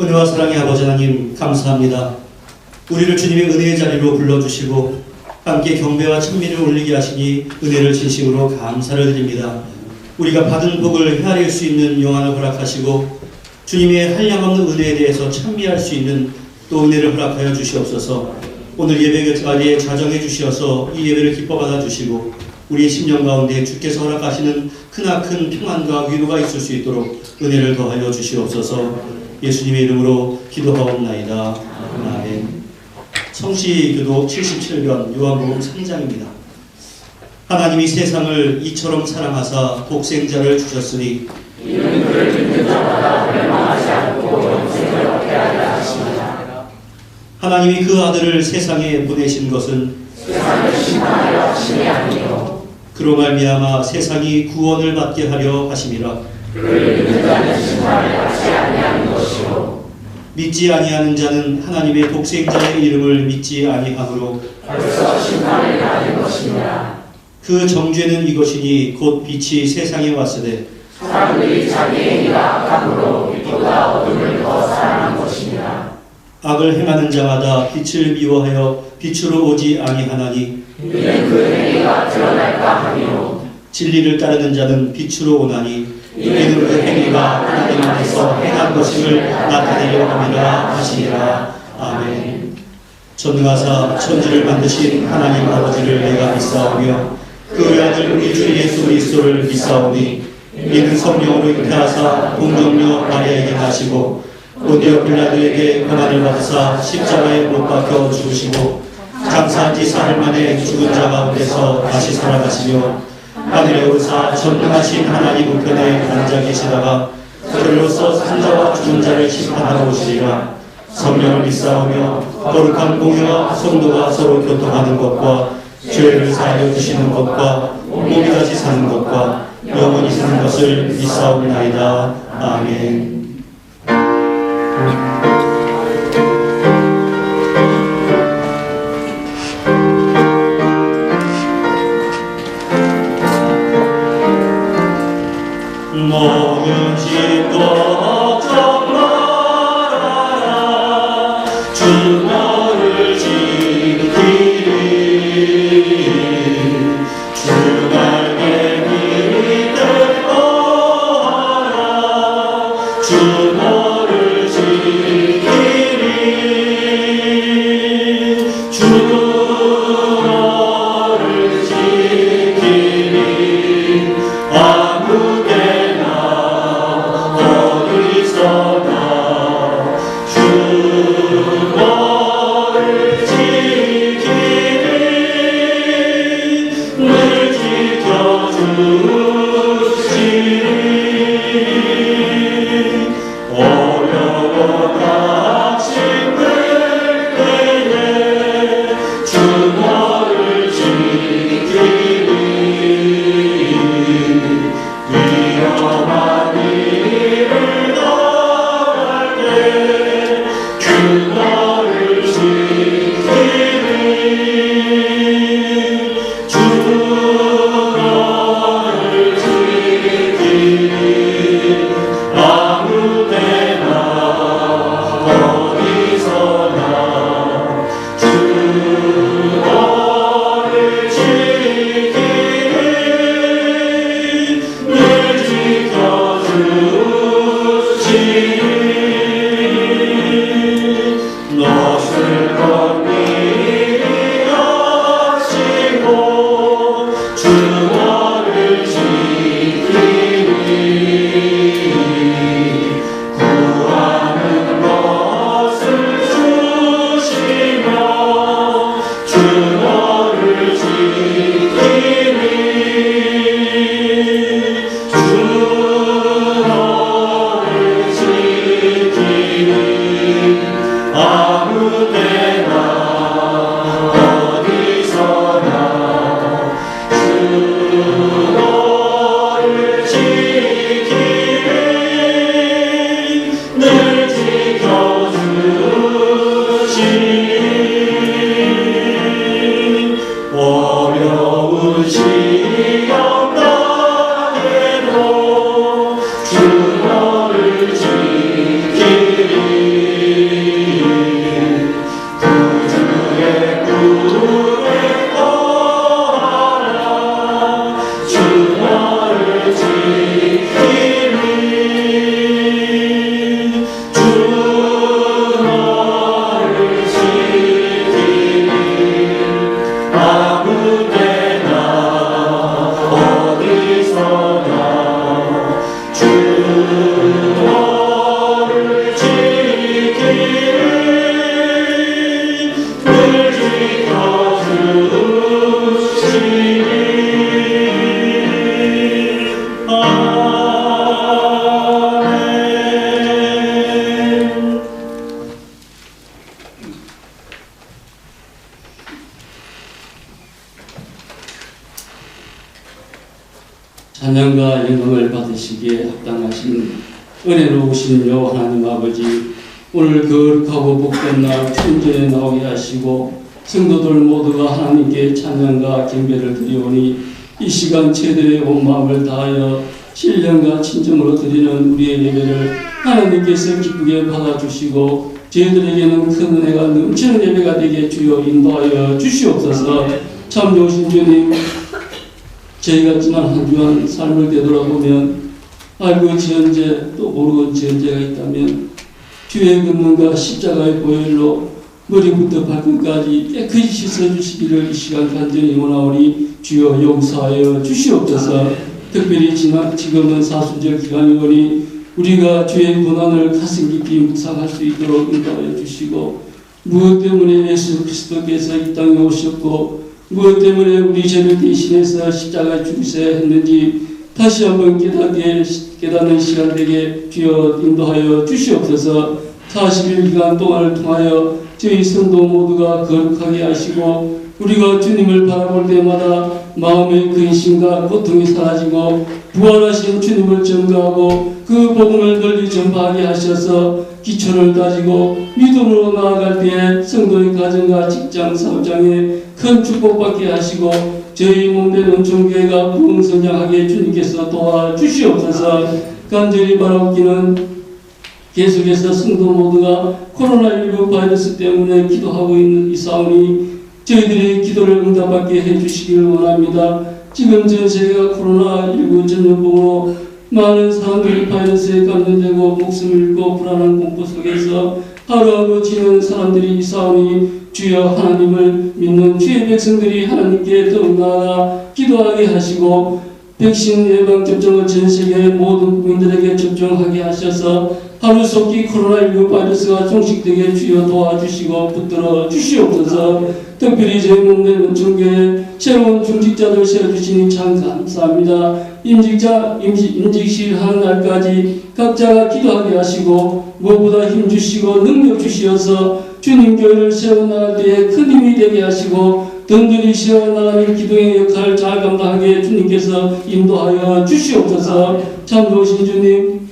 은혜와 사랑의 아버지 하나님 감사합니다. 우리를 주님의 은혜의 자리로 불러주시고 함께 경배와 찬미를 올리게 하시니 은혜를 진심으로 감사를 드립니다. 우리가 받은 복을 헤아릴 수 있는 영안을 허락하시고 주님의 한량없는 은혜에 대해서 찬미할 수 있는 또 은혜를 허락하여 주시옵소서. 오늘 예배 자리에 자정해 주시어서 이 예배를 기뻐 받아 주시고 우리의 심령 가운데 주께서 허락하시는 크나큰 평안과 위로가 있을 수 있도록 은혜를 더하여 주시옵소서. 예수님의 이름으로 기도하옵나이다. 아멘. 성시교독 77편 요한복음 3장입니다. 하나님이 세상을 이처럼 사랑하사 독생자를 주셨으니 이는 그를 믿는 자마다 멸망하지 않고 영생을 얻게 하려 하심이라. 하나님이 그 아들을 세상에 보내신 것은 세상을 심판하려 하심이 아니요 그로 말미암아 세상이 구원을 받게 하려 하심이라. 그를 믿는 자는 심판을 받지 아니하는 것이요 믿지 아니하는 자는 하나님의 독생자의 이름을 믿지 아니하므로 벌써 심판을 받은 것이니라. 그 정죄는 이것이니 곧 빛이 세상에 왔으되 사람들이 자기 행위가 악함으로 빛보다 어둠을 더 사랑한 것이니라. 악을 행하는 자마다 빛을 미워하여 빛으로 오지 아니하나니 이는 그 행위가 드러날까 함이요 진리를 따르는 자는 빛으로 오나니 이는 그 행위가 하나님 안에서 행한 것임을 나타내려 함이라 하시니라. 아멘. 전능하사 천지를 만드신 하나님 아버지를 내가 믿사오며 그 아들 우리 주 예수 그리스도를 믿사오니 이는 성령으로 잉태하사 동정녀 마리아에게 나시고 본디오 빌라도에게 고난을 받으사 십자가에 못 박혀 죽으시고 장사한 지 사흘 만에 죽은 자 가운데서 다시 살아가시며 하늘에 오르사 전능하신 하나님 우편에 앉아 계시다가 저리로서 산자와 죽은 자를 심판하러 오시리라. 성령을 믿사오며 거룩한 공유와 성도가 서로 교통하는 것과 죄를 사하여 주시는 것과 몸이 다시 사는 것과 영원히 사는 것을 믿사옵나이다. 아멘. 모든 짐 걱정 말아라. 주 너를 지키리. 주 날개 길이 될 거라. 주 너를 지키리. 주 너를 지키리. 아무 주를 지키리 늘 지켜주시리 아멘. 찬양과 영광을 받으시기에 합당하신 은혜로우신 여호와 하나님 아버지, 오늘 거룩하고 복된 날 천전에 나오게 하시고 성도들 모두가 하나님께 찬양과 경배를 드리오니 이 시간 제대로 온 마음을 다하여 신령과 친정으로 드리는 우리의 예배를 하나님께서 기쁘게 받아주시고 저희들에게는 큰 은혜가 넘치는 예배가 되게 주여 인도하여 주시옵소서. 참 좋으신 주님, 저희가 지난 한 주간 삶을 되돌아보면 알고 지은 죄 또 모르고 지은 죄가 있다면 주의 금문과 십자가의 보혈로 머리부터 발끝까지 깨끗이 씻어주시기를 이 시간 간절히 원하오니 주여 용서하여 주시옵소서. 특별히 지금은 사순절 기간이오니 우리가 주의 고난을 가슴 깊이 묵상할 수 있도록 인도하여 주시고, 무엇 때문에 예수 그리스도께서 이 땅에 오셨고 무엇 때문에 우리 죄를 대신해서 십자가에 죽으셔야 했는지 다시 한번 깨닫는 시간 되게 주여 인도하여 주시옵소서. 40일 기간 동안을 통하여 저희 성도 모두가 거룩하게 하시고 우리가 주님을 바라볼 때마다 마음의 근심과 고통이 사라지고 부활하신 주님을 전가하고 그 복음을 널리 전파하게 하셔서 기초를 다지고 믿음으로 나아갈 때에 성도의 가정과 직장, 사업장에 큰 축복받게 하시고 저희 몸된 은총교회가 부흥성장하게 주님께서 도와주시옵소서. 간절히 바라옵기는 계속해서 성도 모두가 코로나19 바이러스 때문에 기도하고 있는 이 싸움이 저희들의 기도를 응답받게 해주시기를 원합니다. 지금 전 세계가 코로나19 전염병으로 많은 사람들이 바이러스에 감염되고 목숨을 잃고 불안한 공포 속에서 하루하루 지내는 사람들이 이 싸움이 주여 하나님을 믿는 주의 백성들이 하나님께 더욱 나아가 기도하게 하시고 백신 예방 접종을 전 세계 모든 국민들에게 접종하게 하셔서 하루속히 코로나19 바이러스가 종식되게 주여 도와주시고 붙들어 주시옵소서. 특별히 저희 몸된 은총교회 새로운 중직자들 세워주시니 참 감사합니다. 임직실 하는 날까지 각자가 기도하게 하시고 무엇보다 힘주시고 능력 주시어서 주님 교회를 세워나갈 때에 큰 힘이 되게 하시고 든든히 세워나가는 기도의 역할을 잘 감당하게 주님께서 인도하여 주시옵소서. 참 좋으신 주님,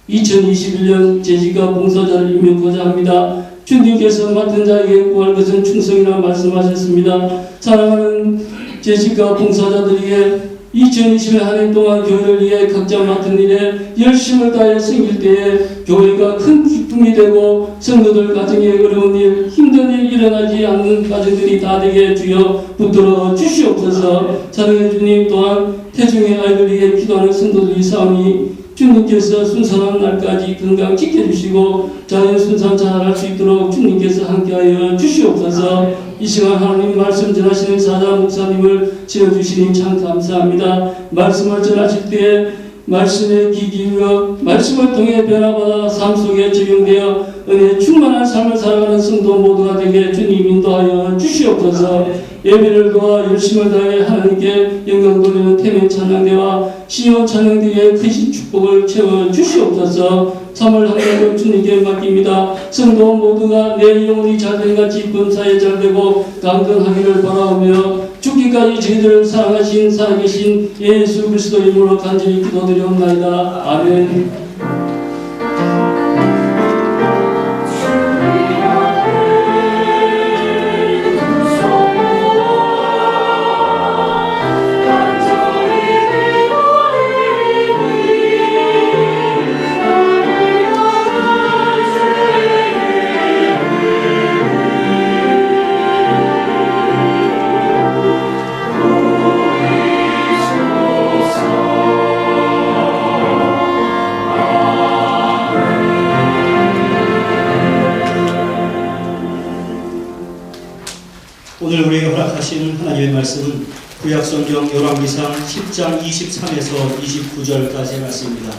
2021년 재직과 봉사자를 임명고자 합니다. 주님께서 맡은 자에게 구할 것은 충성이라 말씀하셨습니다. 사랑하는 재직과 봉사자들에게 2020년 한 해 동안 교회를 위해 각자 맡은 일에 열심을 다해 섬길 때에 교회가 큰 기쁨이 되고 성도들 가정에 어려운 일, 힘든 일 일어나지 않는 가정들이 다 되게 주여 붙들어 주시옵소서. 사랑의 주님, 또한 태중의 아이들 위해 기도하는 성도들이 사오니 주님께서 순산한 날까지 건강 지켜주시고 자연 순산 잘할 수 있도록 주님께서 함께하여 주시옵소서. 이 시간 하나님 말씀 전하시는 사자 목사님을 세워주시니 참 감사합니다. 말씀을 전하실 때에 말씀에 귀 기울여 말씀을 통해 변화받아 삶 속에 적용되어 은혜 충만한 삶을 살아가는 성도 모두가 되게 주님 인도하여 주시옵소서. 예배를 도와 열심을 다해 하나님께 영광 돌리는 태민 찬양대와 시온 찬양대의 크신 축복을 채워 주시옵소서. 3월 항목을 주님께 맡깁니다. 성도 모두가 내 영혼이 잘된 같이 범사에 잘되고 강건하기를 바라오며 죽기까지 저희들을 사랑하신 살아계신 예수 그리스도 이름으로 간절히 기도드리옵나이다. 아멘. 오늘 우리에게 허락하신 하나님의 말씀은 구약성경 열왕기상 10장 23에서 29절까지의 말씀입니다.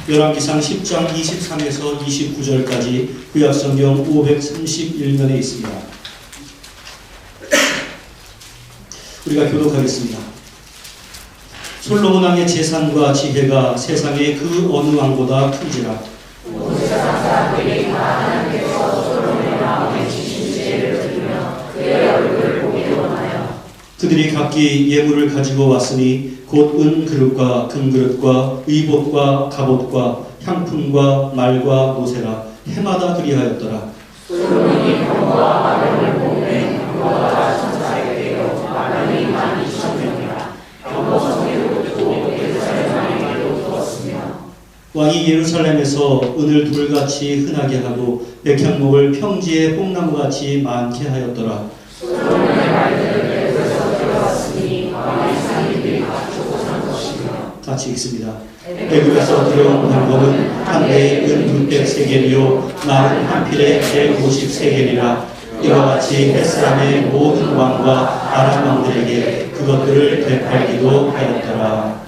열왕기상 10장 23에서 29절까지 구약성경 531면에 있습니다. 우리가 교독하겠습니다. 솔로몬 왕의 재산과 지혜가 세상의 그 어느 왕보다 큰지라. 그들이 각기 예물을 가지고 왔으니 곧 은 그릇과 금 그릇과 의복과 갑옷과 향품과 말과 노새라. 해마다 그리하였더라. 솔로몬이 병과 마병을 보내 병과 천사에 되어 마병이 12,000명이라. 병거 성에도 두고 예루살렘에도 두었으며 왕이 예루살렘에서 은을 돌같이 흔하게 하고 백향목을 평지에 뽕나무같이 많게 하였더라. 솔로몬의 말들을 애굽에서 들어왔으니 왕의 상인들이 갖추고 산 것이며. 같이 읽습니다. 애굽에서 들어온 방법은 한 대에 은 600세겔이요 나은 한 필에 150세겔이라. 이와 같이 햇사람의 모든 왕과 아람 왕들에게 그것들을 되팔기도 하였더라.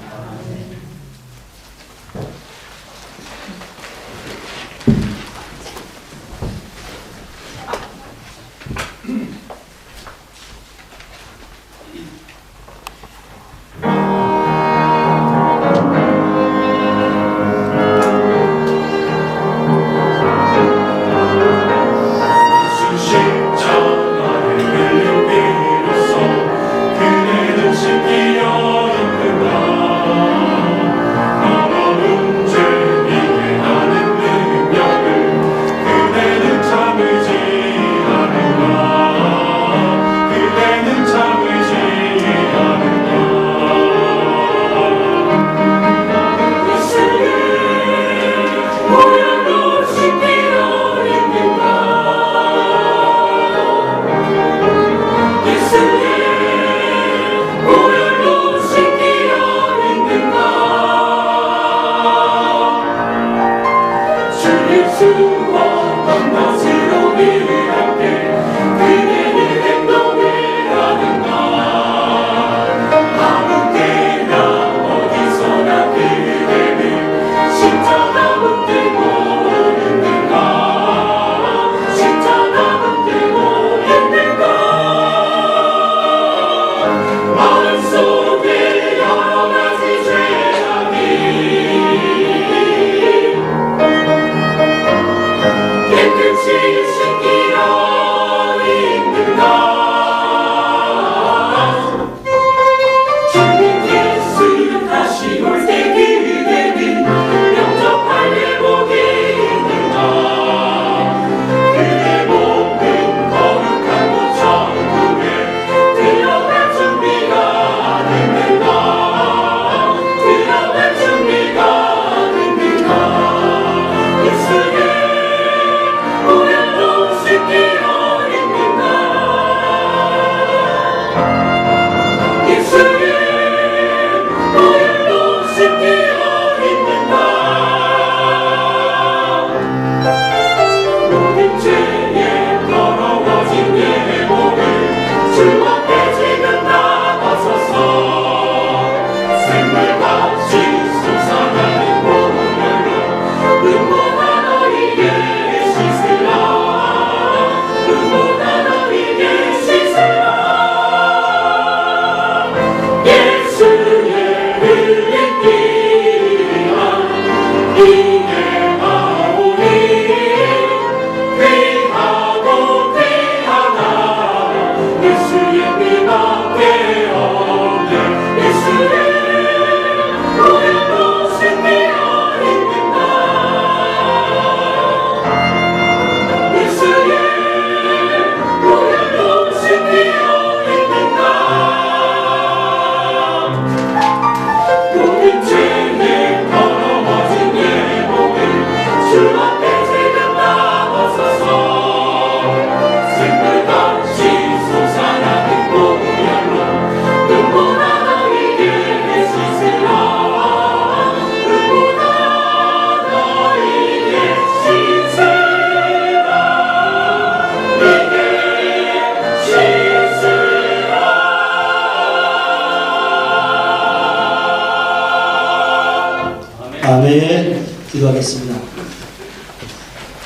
아멘. 기도하겠습니다.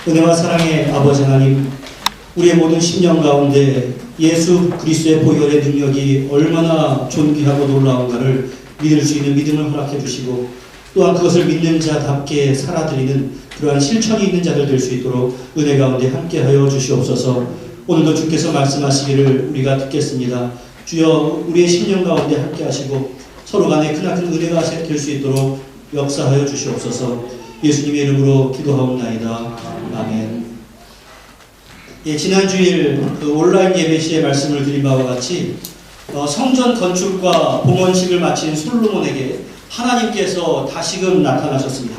은혜와 사랑의 아버지 하나님, 우리의 모든 심령 가운데 예수 그리스도의 보혈의 능력이 얼마나 존귀하고 놀라운가를 믿을 수 있는 믿음을 허락해 주시고, 또한 그것을 믿는 자답게 살아드리는 그러한 실천이 있는 자들 될 수 있도록 은혜 가운데 함께하여 주시옵소서. 오늘도 주께서 말씀하시기를 우리가 듣겠습니다. 주여, 우리의 심령 가운데 함께하시고 서로 간에 크나큰 은혜가 될 수 있도록 역사하여 주시옵소서. 예수님의 이름으로 기도하옵나이다. 아멘. 예, 지난 주일 그 온라인 예배 시에 말씀을 드린 바와 같이 성전 건축과 봉헌식을 마친 솔로몬에게 하나님께서 다시금 나타나셨습니다.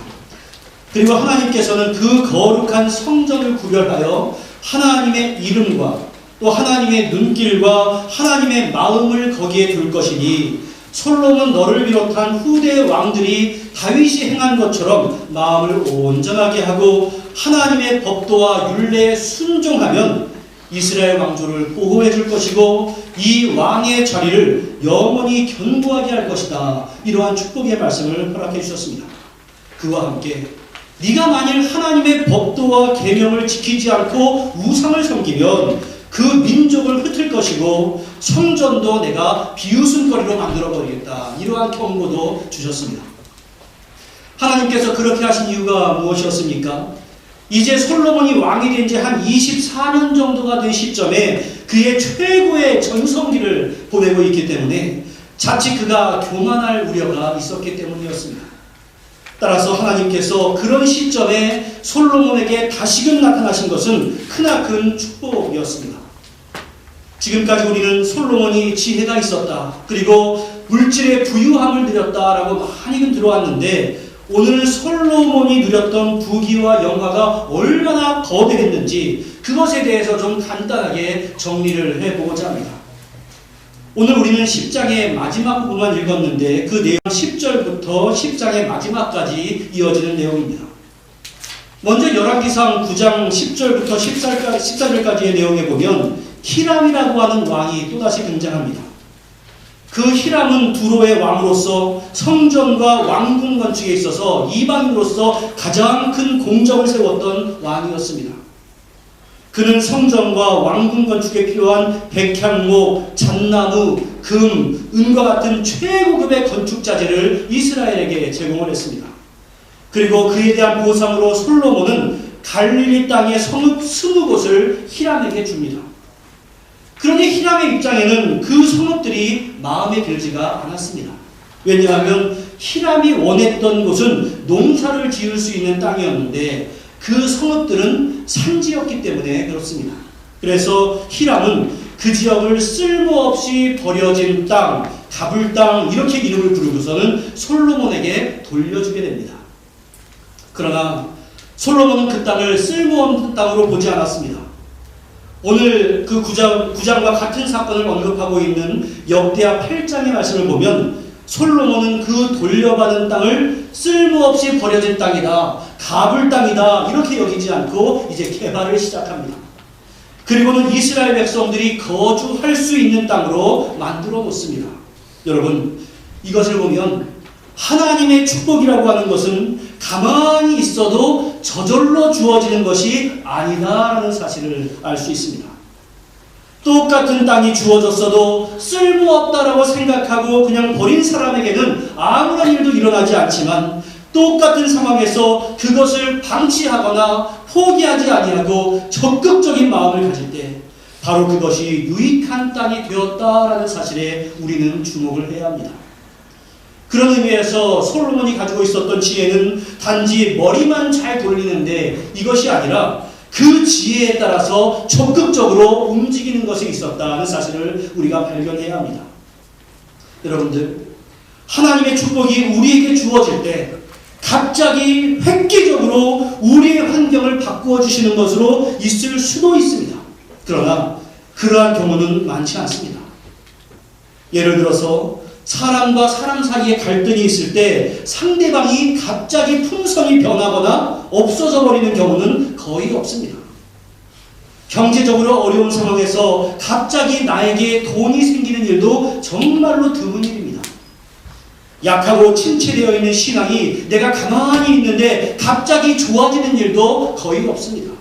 그리고 하나님께서는 그 거룩한 성전을 구별하여 하나님의 이름과 또 하나님의 눈길과 하나님의 마음을 거기에 둘 것이니 솔로몬 너를 비롯한 후대 왕들이 다윗이 행한 것처럼 마음을 온전하게 하고 하나님의 법도와 율례에 순종하면 이스라엘 왕조를 보호해 줄 것이고 이 왕의 자리를 영원히 견고하게 할 것이다. 이러한 축복의 말씀을 허락해 주셨습니다. 그와 함께 네가 만일 하나님의 법도와 계명을 지키지 않고 우상을 섬기면 그 민족을 흩을 것이고 성전도 내가 비웃음거리로 만들어버리겠다. 이러한 경고도 주셨습니다. 하나님께서 그렇게 하신 이유가 무엇이었습니까? 이제 솔로몬이 왕이 된 지 한 24년 정도가 된 시점에 그의 최고의 전성기를 보내고 있기 때문에 자칫 그가 교만할 우려가 있었기 때문이었습니다. 따라서 하나님께서 그런 시점에 솔로몬에게 다시금 나타나신 것은 크나큰 축복이었습니다. 지금까지 우리는 솔로몬이 지혜가 있었다, 그리고 물질의 부유함을 누렸다라고 많이는 들어왔는데 오늘 솔로몬이 누렸던 부귀와 영화가 얼마나 거대했는지 그것에 대해서 좀 간단하게 정리를 해보고자 합니다. 오늘 우리는 10장의 마지막 부분만 읽었는데 그 내용 10절부터 10장의 마지막까지 이어지는 내용입니다. 먼저 열왕기상 9장 10절부터 14절까지의 내용에 보면 히람이라고 하는 왕이 또다시 등장합니다. 그 히람은 두로의 왕으로서 성전과 왕궁 건축에 있어서 이방인으로서 가장 큰 공적을 세웠던 왕이었습니다. 그는 성전과 왕궁 건축에 필요한 백향목, 잣나무, 금, 은과 같은 최고급의 건축 자재를 이스라엘에게 제공을 했습니다. 그리고 그에 대한 보상으로 솔로몬은 갈릴리 땅의 성읍 20곳을 히람에게 줍니다. 그런데 히람의 입장에는 그 성읍들이 마음에 들지가 않았습니다. 왜냐하면 히람이 원했던 곳은 농사를 지을 수 있는 땅이었는데 그 성읍들은 산지였기 때문에 그렇습니다. 그래서 히람은 그 지역을 쓸모없이 버려진 땅, 가불 땅 이렇게 이름을 부르고서는 솔로몬에게 돌려주게 됩니다. 그러나 솔로몬은 그 땅을 쓸모없는 땅으로 보지 않았습니다. 오늘 그 9장과 같은 사건을 언급하고 있는 역대하 8장의 말씀을 보면 솔로몬은 그 돌려받은 땅을 쓸모없이 버려진 땅이다, 가불 땅이다 이렇게 여기지 않고 이제 개발을 시작합니다. 그리고는 이스라엘 백성들이 거주할 수 있는 땅으로 만들어 놓습니다. 여러분, 이것을 보면 하나님의 축복이라고 하는 것은 가만히 있어도 저절로 주어지는 것이 아니다라는 사실을 알 수 있습니다. 똑같은 땅이 주어졌어도 쓸모없다라고 생각하고 그냥 버린 사람에게는 아무런 일도 일어나지 않지만 똑같은 상황에서 그것을 방치하거나 포기하지 아니하고 적극적인 마음을 가질 때 바로 그것이 유익한 땅이 되었다라는 사실에 우리는 주목을 해야 합니다. 그런 의미에서 솔로몬이 가지고 있었던 지혜는 단지 머리만 잘 돌리는데 이것이 아니라 그 지혜에 따라서 적극적으로 움직이는 것이 있었다는 사실을 우리가 발견해야 합니다. 여러분들, 하나님의 축복이 우리에게 주어질 때 갑자기 획기적으로 우리의 환경을 바꾸어 주시는 것으로 있을 수도 있습니다. 그러나 그러한 경우는 많지 않습니다. 예를 들어서 사람과 사람 사이에 갈등이 있을 때 상대방이 갑자기 품성이 변하거나 없어져 버리는 경우는 거의 없습니다. 경제적으로 어려운 상황에서 갑자기 나에게 돈이 생기는 일도 정말로 드문 일입니다. 약하고 침체되어 있는 신앙이 내가 가만히 있는데 갑자기 좋아지는 일도 거의 없습니다.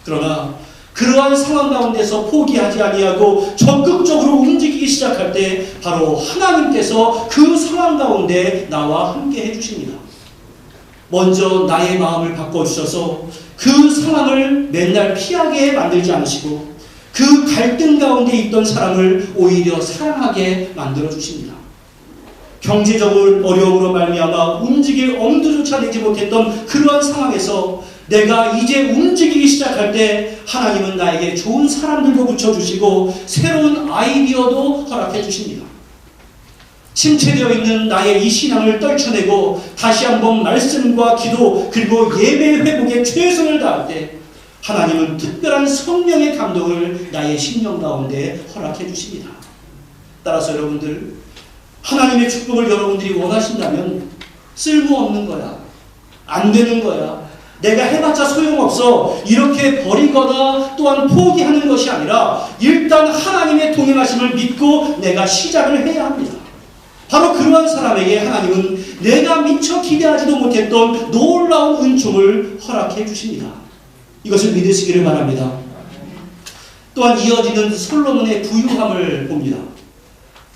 그러나 그러한 상황 가운데서 포기하지 아니하고 적극적으로 움직이기 시작할 때 바로 하나님께서 그 상황 가운데 나와 함께 해주십니다. 먼저 나의 마음을 바꿔주셔서 그 상황을 맨날 피하게 만들지 않으시고 그 갈등 가운데 있던 사람을 오히려 사랑하게 만들어주십니다. 경제적으로 어려움으로 말미암아 움직일 엄두조차 내지 못했던 그러한 상황에서 내가 이제 움직이기 시작할 때 하나님은 나에게 좋은 사람들도 붙여주시고 새로운 아이디어도 허락해 주십니다. 침체되어 있는 나의 이 신앙을 떨쳐내고 다시 한번 말씀과 기도 그리고 예배 회복에 최선을 다할 때 하나님은 특별한 성령의 감동을 나의 심령 가운데 허락해 주십니다. 따라서 여러분들, 하나님의 축복을 여러분들이 원하신다면 쓸모없는 거야, 안 되는 거야, 내가 해봤자 소용없어, 이렇게 버리거나 또한 포기하는 것이 아니라 일단 하나님의 동행하심을 믿고 내가 시작을 해야 합니다. 바로 그러한 사람에게 하나님은 내가 미처 기대하지도 못했던 놀라운 은총을 허락해 주십니다. 이것을 믿으시기를 바랍니다. 또한 이어지는 솔로몬의 부유함을 봅니다.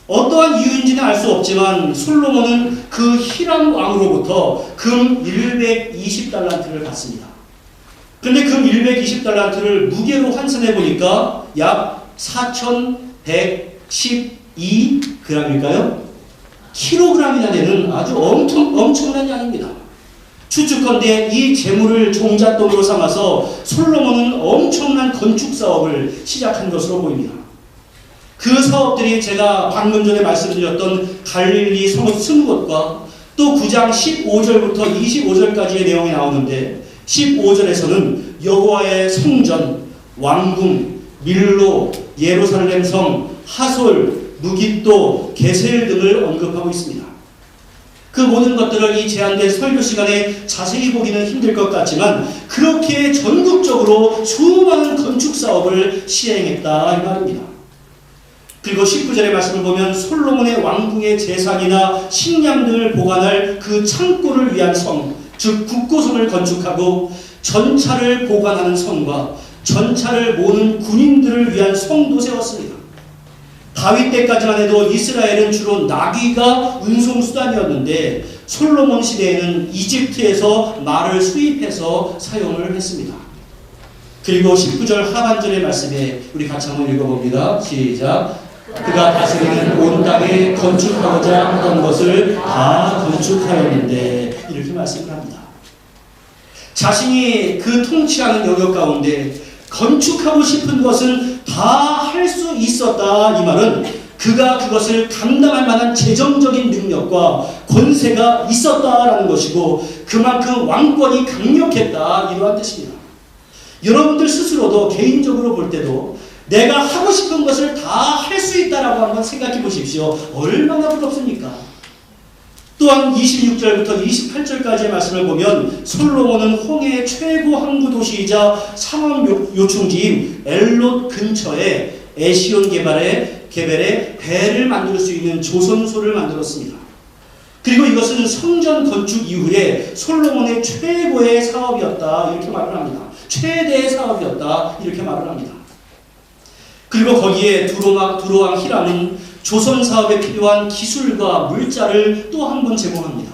어떠한 이유인지는 알 수 없지만 솔로몬은 그 히람 왕으로부터 금 120달란트를 받습니다. 그런데 금 120달란트를 무게로 환산해 보니까 약 4112g일까요? 킬로그램이나 되는 아주 엄청난 양입니다. 추측컨대 이 재물을 종잣돈으로 삼아서 솔로몬은 엄청난 건축 사업을 시작한 것으로 보입니다. 그 사업들이 제가 방금 전에 말씀드렸던 갈릴리 성읍 20곳과 또 9장 15절부터 25절까지의 내용이 나오는데 15절에서는 여호와의 성전, 왕궁, 밀로, 예루살렘 성, 하솔, 무깃도, 게셀 등을 언급하고 있습니다. 그 모든 것들을 이 제한된 설교 시간에 자세히 보기는 힘들 것 같지만 그렇게 전국적으로 수많은 건축 사업을 시행했다 이 말입니다. 그리고 19절의 말씀을 보면 솔로몬의 왕궁의 재산이나 식량 등을 보관할 그 창고를 위한 성, 즉 국고성을 건축하고 전차를 보관하는 성과 전차를 모는 군인들을 위한 성도 세웠습니다. 다윗 때까지만 해도 이스라엘은 주로 나귀가 운송수단이었는데 솔로몬 시대에는 이집트에서 말을 수입해서 사용을 했습니다. 그리고 19절 하반절의 말씀에 우리 같이 한번 읽어봅니다. 시작. 그가 다스리는 온 땅에 건축하고자 하던 것을 다 건축하였는데 이렇게 말씀을 합니다. 자신이 그 통치하는 영역 가운데 건축하고 싶은 것은 다 할 수 있었다. 이 말은 그가 그것을 감당할 만한 재정적인 능력과 권세가 있었다라는 것이고 그만큼 왕권이 강력했다 이러한 뜻입니다. 여러분들 스스로도 개인적으로 볼 때도 내가 하고 싶은 것을 다 할 수 있다라고 한번 생각해 보십시오. 얼마나 부럽습니까? 또한 26절부터 28절까지의 말씀을 보면 솔로몬은 홍해의 최고 항구 도시이자 상업 요충지인 엘롯 근처에 에시온 게벨에 배를 만들 수 있는 조선소를 만들었습니다. 그리고 이것은 성전 건축 이후에 솔로몬의 최고의 사업이었다 이렇게 말을 합니다. 최대의 사업이었다 이렇게 말을 합니다. 그리고 거기에 두로왕 히람은 조선 사업에 필요한 기술과 물자를 또 한 번 제공합니다.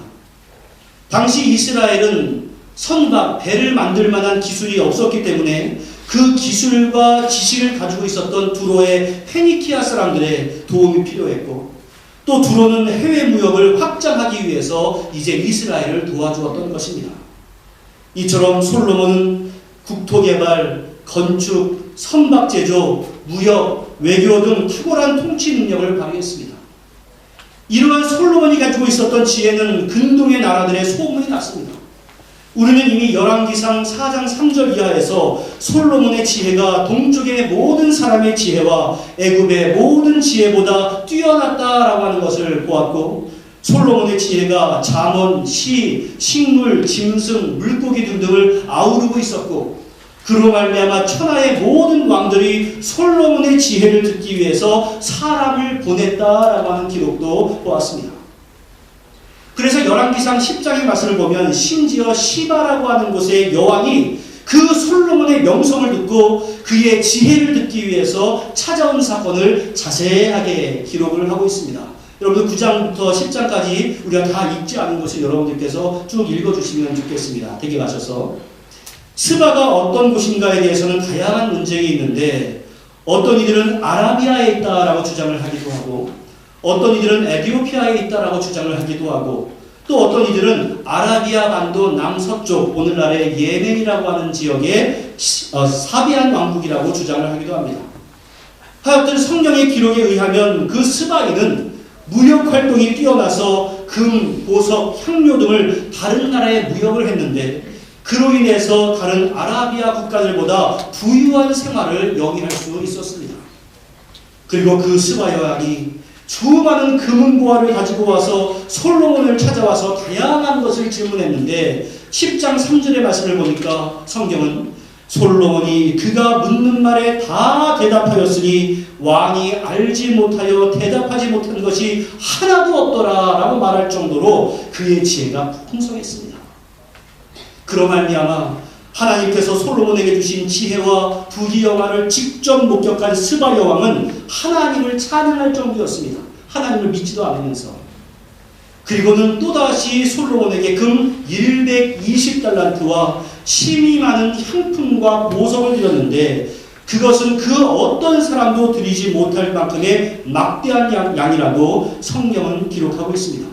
당시 이스라엘은 선박, 배를 만들 만한 기술이 없었기 때문에 그 기술과 지식을 가지고 있었던 두로의 페니키아 사람들의 도움이 필요했고 또 두로는 해외 무역을 확장하기 위해서 이제 이스라엘을 도와주었던 것입니다. 이처럼 솔로몬은 국토개발, 건축, 선박 제조, 무역, 외교 등 탁월한 통치 능력을 발휘했습니다. 이러한 솔로몬이 가지고 있었던 지혜는 근동의 나라들의 소문이 났습니다. 우리는 이미 열왕기상 4장 3절 이하에서 솔로몬의 지혜가 동쪽의 모든 사람의 지혜와 애굽의 모든 지혜보다 뛰어났다라고 하는 것을 보았고 솔로몬의 지혜가 잠언, 시, 식물, 짐승, 물고기 등등을 아우르고 있었고 그로 말미암아 천하의 모든 왕들이 솔로몬의 지혜를 듣기 위해서 사람을 보냈다라고 하는 기록도 보았습니다. 그래서 열왕기상 10장의 말씀을 보면 심지어 시바라고 하는 곳의 여왕이 그 솔로몬의 명성을 듣고 그의 지혜를 듣기 위해서 찾아온 사건을 자세하게 기록을 하고 있습니다. 여러분들 9장부터 10장까지 우리가 다 읽지 않은 것을 여러분들께서 쭉 읽어주시면 좋겠습니다. 댁에 가셔서. 스바가 어떤 곳인가에 대해서는 다양한 논쟁이 있는데 어떤 이들은 아라비아에 있다라고 주장을 하기도 하고 어떤 이들은 에티오피아에 있다라고 주장을 하기도 하고 또 어떤 이들은 아라비아 반도 남서쪽 오늘날의 예멘이라고 하는 지역의 사비안 왕국이라고 주장을 하기도 합니다. 하여튼 성경의 기록에 의하면 그 스바인은 무역 활동이 뛰어나서 금, 보석, 향료 등을 다른 나라에 무역을 했는데 그로 인해서 다른 아라비아 국가들보다 부유한 생활을 영위할 수 있었습니다. 그리고 그 스바 여왕이 수많은 금은보화를 가지고 와서 솔로몬을 찾아와서 다양한 것을 질문했는데 10장 3절의 말씀을 보니까 성경은 솔로몬이 그가 묻는 말에 다 대답하였으니 왕이 알지 못하여 대답하지 못한 것이 하나도 없더라 라고 말할 정도로 그의 지혜가 풍성했습니다. 그로 말미암아 하나님께서 솔로몬에게 주신 지혜와 부귀영화를 직접 목격한 스바 여왕은 하나님을 찬양할 정도였습니다. 하나님을 믿지도 않으면서. 그리고는 또다시 솔로몬에게 금 120달란트와 심이 많은 향품과 보석을 드렸는데 그것은 그 어떤 사람도 드리지 못할 만큼의 막대한 양이라고 성경은 기록하고 있습니다.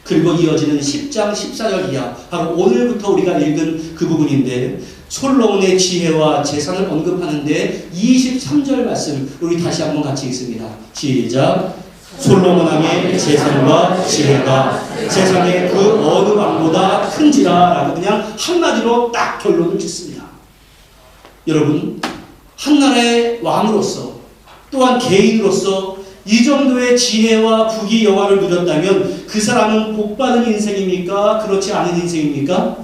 그리고 이어지는 10장 14절 이하 바로 오늘부터 우리가 읽은 그 부분인데 솔로몬의 지혜와 재산을 언급하는데 23절 말씀 우리 다시 한번 같이 읽습니다. 시작. 솔로몬 왕의 재산과 지혜가 세상의 그 어느 왕보다 큰지라 라고 그냥 한마디로 딱 결론을 짓습니다. 여러분 한 나라의 왕으로서 또한 개인으로서 이 정도의 지혜와 부귀영화를 누렸다면 그 사람은 복받은 인생입니까? 그렇지 않은 인생입니까?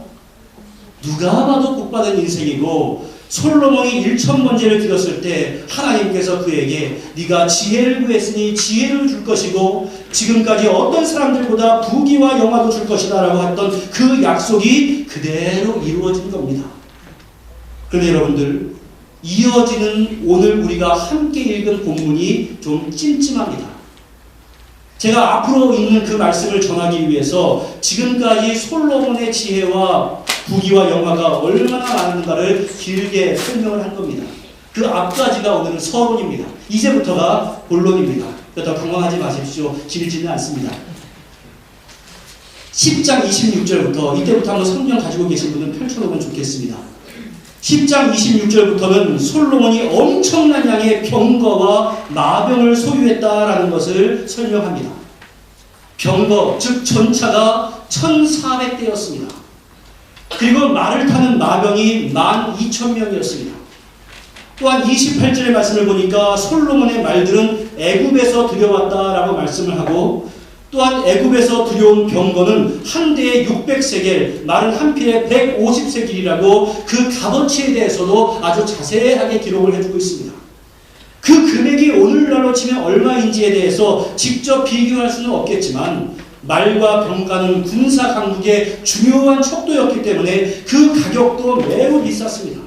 누가 봐도 복받은 인생이고 솔로몬이 1,000번제를 드렸을 때 하나님께서 그에게 네가 지혜를 구했으니 지혜를 줄 것이고 지금까지 어떤 사람들보다 부귀와 영화도 줄 것이다 라고 했던 그 약속이 그대로 이루어진 겁니다. 그런데 여러분들 이어지는 오늘 우리가 함께 읽은 본문이 좀 찜찜합니다. 제가 앞으로 읽는 그 말씀을 전하기 위해서 지금까지 솔로몬의 지혜와 부귀와 영화가 얼마나 많은가를 길게 설명을 한 겁니다. 그 앞까지가 오늘은 서론입니다. 이제부터가 본론입니다. 그렇다고 당황하지 마십시오. 길지는 않습니다. 10장 26절부터 이때부터 한번 성경 가지고 계신 분은 펼쳐놓으면 좋겠습니다. 10장 26절부터는 솔로몬이 엄청난 양의 병거와 마병을 소유했다라는 것을 설명합니다. 병거, 즉 전차가 1,400대였습니다. 그리고 말을 타는 마병이 12,000명이었습니다. 또한 28절의 말씀을 보니까 솔로몬의 말들은 애굽에서 들여왔다라고 말씀을 하고 또한 애굽에서 들여온 병거는 한 대에 600세겔, 말은 한 필에 150세겔이라고 그 값어치에 대해서도 아주 자세하게 기록을 해주고 있습니다. 그 금액이 오늘날로 치면 얼마인지에 대해서 직접 비교할 수는 없겠지만 말과 병가는 군사 강국의 중요한 척도였기 때문에 그 가격도 매우 비쌌습니다.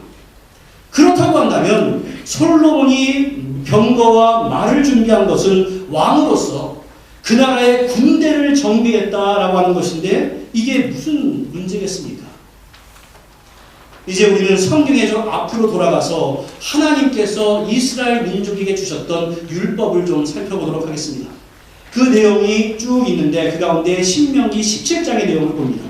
그렇다고 한다면 솔로몬이 병거와 말을 준비한 것은 왕으로서 그 나라의 군대를 정비했다라고 하는 것인데 이게 무슨 문제겠습니까? 이제 우리는 성경에 좀 앞으로 돌아가서 하나님께서 이스라엘 민족에게 주셨던 율법을 좀 살펴보도록 하겠습니다. 그 내용이 쭉 있는데 그 가운데 신명기 17장의 내용을 봅니다.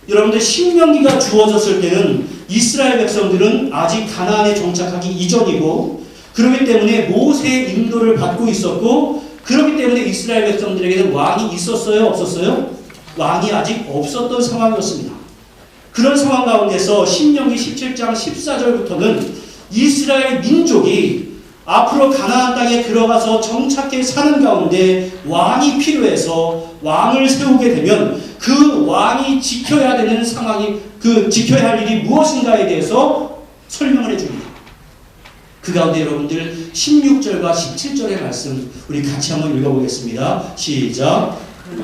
여러분들 신명기가 주어졌을 때는 이스라엘 백성들은 아직 가나안에 정착하기 이전이고 그렇기 때문에 모세의 인도를 받고 있었고 그렇기 때문에 이스라엘 백성들에게는 왕이 있었어요? 없었어요? 왕이 아직 없었던 상황이었습니다. 그런 상황 가운데서 신명기 17장 14절부터는 이스라엘 민족이 앞으로 가나안 땅에 들어가서 정착해 사는 가운데 왕이 필요해서 왕을 세우게 되면 그 왕이 지켜야 되는 상황이 지켜야 할 일이 무엇인가에 대해서 설명을 해줍니다. 그 가운데 여러분들 16절과 17절의 말씀 우리 같이 한번 읽어보겠습니다. 시작.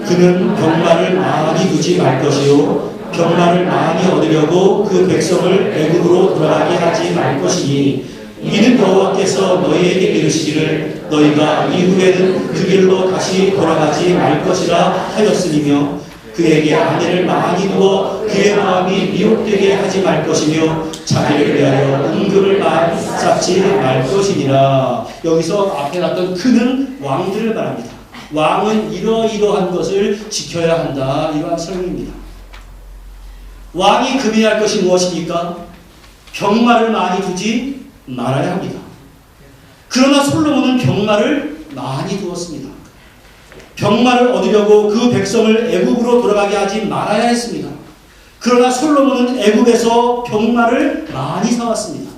그는 병마를 많이 두지 말 것이요 병마를 많이 얻으려고 그 백성을 애굽으로 돌아가게 하지 말 것이니 이는 여호와께서 너희에게 이르시기를 너희가 이후에는 그 길로 다시 돌아가지 말 것이라 하였으니며 그에게 아내를 많이 두어 그의 마음이 미혹되게 하지 말 것이며 자기를 위하여 은금을 많이 쌓지 말 것이니라. 여기서 앞에 났던 그는 왕들을 말합니다. 왕은 이러이러한 것을 지켜야 한다. 이러한 설명입니다. 왕이 금해야 할 것이 무엇입니까? 병마를 많이 두지 말아야 합니다. 그러나 솔로몬은 병마를 많이 두었습니다. 병마를 얻으려고 그 백성을 애굽으로 돌아가게 하지 말아야 했습니다. 그러나 솔로몬은 애굽에서 병마를 많이 사왔습니다.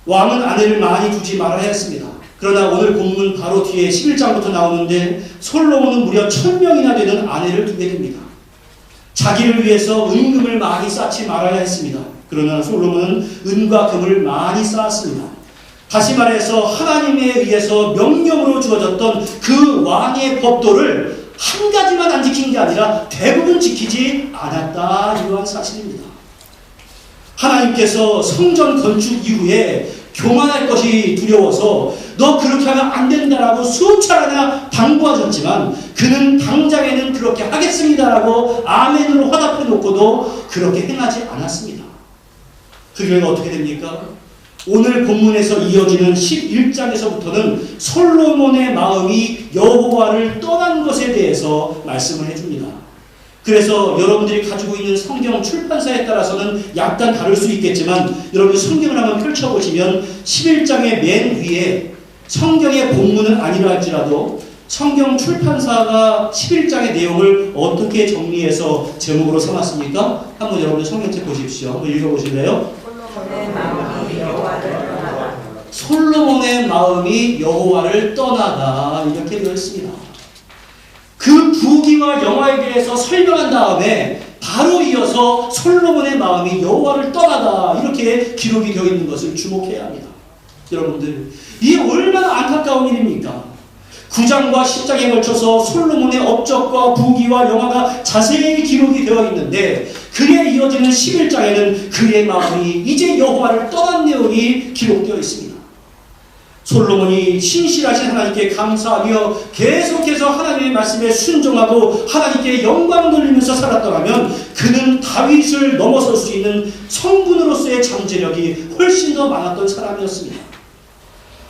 왕은 아내를 많이 두지 말아야 했습니다. 그러나 오늘 본문 바로 뒤에 11장부터 나오는데 솔로몬은 무려 1000명이나 되는 아내를 두게 됩니다. 자기를 위해서 은금을 많이 쌓지 말아야 했습니다. 그러나 솔로몬은 은과 금을 많이 쌓았습니다. 다시 말해서 하나님에 의해서 명령으로 주어졌던 그 왕의 법도를 한 가지만 안 지킨 게 아니라 대부분 지키지 않았다. 이러한 사실입니다. 하나님께서 성전 건축 이후에 교만할 것이 두려워서 너 그렇게 하면 안 된다라고 수차례나 당부하셨지만 그는 당장에는 그렇게 하겠습니다라고 아멘으로 화답해 놓고도 그렇게 행하지 않았습니다. 그 결과 어떻게 됩니까? 오늘 본문에서 이어지는 11장에서부터는 솔로몬의 마음이 여호와를 떠난 것에 대해서 말씀을 해줍니다. 그래서 여러분들이 가지고 있는 성경 출판사에 따라서는 약간 다를 수 있겠지만 여러분 성경을 한번 펼쳐보시면 11장의 맨 위에 성경의 본문은 아니라 할지라도 성경 출판사가 11장의 내용을 어떻게 정리해서 제목으로 삼았습니까? 한번 여러분들 성경책 보십시오. 한번 읽어보실래요? 솔로몬의 마음이 여호와를 떠나다 이렇게 되어 있습니다. 그 부귀와 영화에 대해서 설명한 다음에 바로 이어서 솔로몬의 마음이 여호와를 떠나다 이렇게 기록이 되어 있는 것을 주목해야 합니다. 여러분들 이게 얼마나 안타까운 일입니까? 9장과 10장에 걸쳐서 솔로몬의 업적과 부귀와 영화가 자세히 기록이 되어 있는데 그에 이어지는 11장에는 그의 마음이 이제 여호와를 떠난 내용이 기록되어 있습니다. 솔로몬이 신실하신 하나님께 감사하며 계속해서 하나님의 말씀에 순종하고 하나님께 영광 돌리면서 살았더라면 그는 다윗을 넘어설 수 있는 성분으로서의 잠재력이 훨씬 더 많았던 사람이었습니다.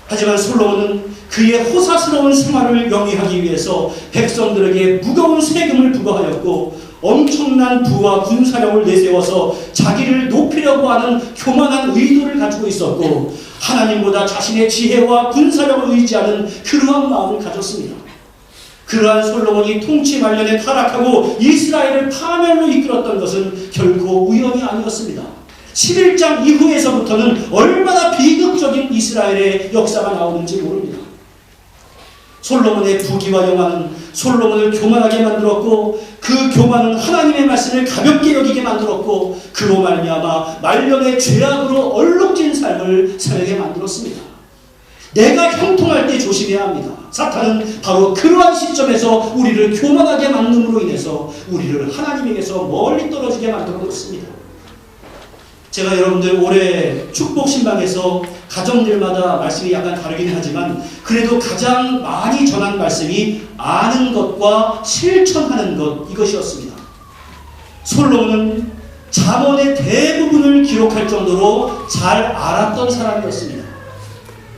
하지만 솔로몬은 그의 호사스러운 생활을 영위하기 위해서 백성들에게 무거운 세금을 부과하였고 엄청난 부와 군사력을 내세워서 자기를 높이려고 하는 교만한 의도를 가지고 있었고 하나님보다 자신의 지혜와 군사력을 의지하는 그러한 마음을 가졌습니다. 그러한 솔로몬이 통치 말년에 타락하고 이스라엘을 파멸로 이끌었던 것은 결코 우연이 아니었습니다. 11장 이후에서부터는 얼마나 비극적인 이스라엘의 역사가 나오는지 모릅니다. 솔로몬의 부귀와 영화는 솔로몬을 교만하게 만들었고 그 교만은 하나님의 말씀을 가볍게 여기게 만들었고 그로 말미암아 말년의 죄악으로 얼룩진 삶을 살게 만들었습니다. 내가 형통할 때 조심해야 합니다. 사탄은 바로 그러한 시점에서 우리를 교만하게 만듦으로 인해서 우리를 하나님에게서 멀리 떨어지게 만들어놓습니다. 제가 여러분들 올해 축복신방에서 가정들마다 말씀이 약간 다르긴 하지만 그래도 가장 많이 전한 말씀이 아는 것과 실천하는 것 이것이었습니다. 솔로몬은 잠언의 대부분을 기록할 정도로 잘 알았던 사람이었습니다.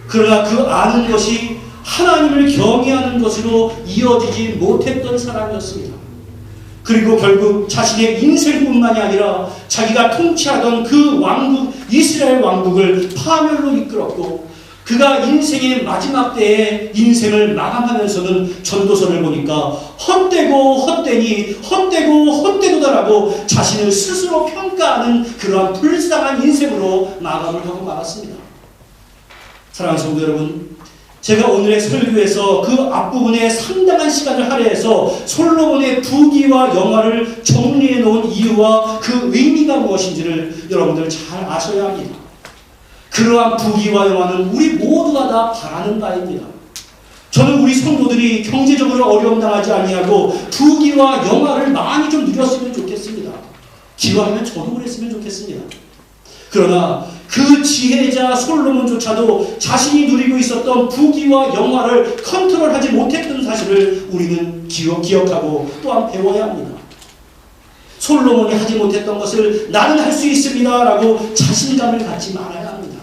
그러나 그 아는 것이 하나님을 경외하는 것으로 이어지지 못했던 사람이었습니다. 그리고 결국 자신의 인생뿐만이 아니라 자기가 통치하던 그 왕국, 이스라엘 왕국을 파멸로 이끌었고 그가 인생의 마지막 때에 인생을 마감하면서는 전도서를 보니까 헛되고 헛되니 헛되고 헛되도다라고 자신을 스스로 평가하는 그러한 불쌍한 인생으로 마감을 하고 말았습니다. 사랑하는 성도 여러분, 제가 오늘의 설교에서 그 앞부분에 상당한 시간을 할애해서 솔로몬의 부귀와 영화를 정리해 놓은 이유와 그 의미가 무엇인지를 여러분들 잘 아셔야 합니다. 그러한 부귀와 영화는 우리 모두가 다 바라는 바입니다. 저는 우리 성도들이 경제적으로 어려움 당하지 아니하고 부귀와 영화를 많이 좀 누렸으면 좋겠습니다. 기왕이면 저도 그랬으면 좋겠습니다. 그러나 그 지혜자 솔로몬조차도 자신이 누리고 있었던 부귀와 영화를 컨트롤하지 못했던 사실을 우리는 기억하고 또한 배워야 합니다. 솔로몬이 하지 못했던 것을 나는 할 수 있습니다 라고 자신감을 갖지 말아야 합니다.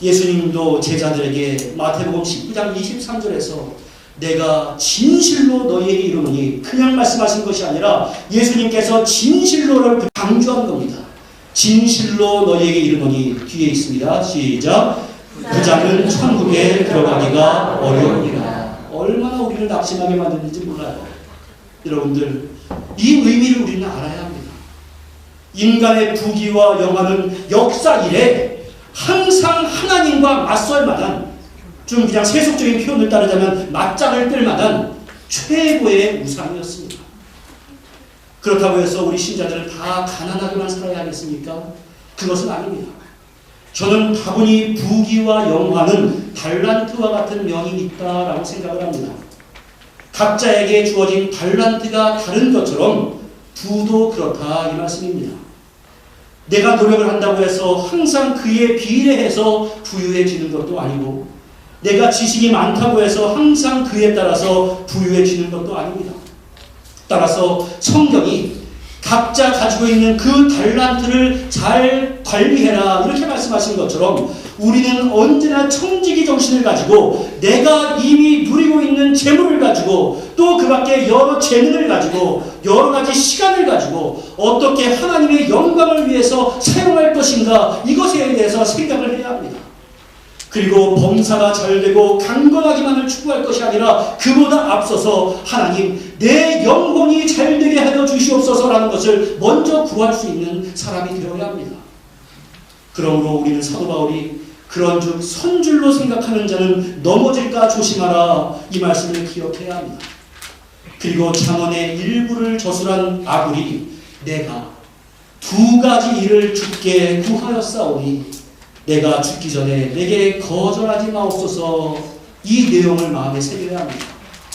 예수님도 제자들에게 마태복음 19장 23절에서 내가 진실로 너희에게 이르노니 그냥 말씀하신 것이 아니라 예수님께서 진실로를 강조한 겁니다. 진실로 너희에게 이르노니 뒤에 있습니다. 시작. 부자는 천국에 들어가기가 어려우니라. 얼마나 우리를 낙심하게 만드는지 몰라요. 여러분들 이 의미를 우리는 알아야 합니다. 인간의 부귀와 영화는 역사 이래 항상 하나님과 맞설 만한, 좀 그냥 세속적인 표현을 따르자면 맞짱을 뜰 만한 최고의 우상이었습니다. 그렇다고 해서 우리 신자들은 다 가난하게만 살아야 하겠습니까? 그것은 아닙니다. 저는 다분히 부귀와 영화는 달란트와 같은 면이 있다라고 생각을 합니다. 각자에게 주어진 달란트가 다른 것처럼 부도 그렇다 이 말씀입니다. 내가 노력을 한다고 해서 항상 그에 비례해서 부유해지는 것도 아니고 내가 지식이 많다고 해서 항상 그에 따라서 부유해지는 것도 아닙니다. 따라서 성경이 각자 가지고 있는 그 달란트를 잘 관리해라 이렇게 말씀하신 것처럼 우리는 언제나 청지기 정신을 가지고 내가 이미 누리고 있는 재물을 가지고 또 그 밖에 여러 재능을 가지고 여러 가지 시간을 가지고 어떻게 하나님의 영광을 위해서 사용할 것인가 이것에 대해서 생각을 해야 합니다. 그리고 범사가 잘되고 강건하기만을 추구할 것이 아니라 그보다 앞서서 하나님 내 영혼이 잘되게 하여 주시옵소서라는 것을 먼저 구할 수 있는 사람이 되어야 합니다. 그러므로 우리는 사도 바울이 그런즉 선줄로 생각하는 자는 넘어질까 조심하라 이 말씀을 기억해야 합니다. 그리고 잠언의 일부를 저술한 아굴이 내가 두 가지 일을 주께 구하였사오니 내가 죽기 전에 내게 거절하지 마옵소서 이 내용을 마음에 새겨야 합니다.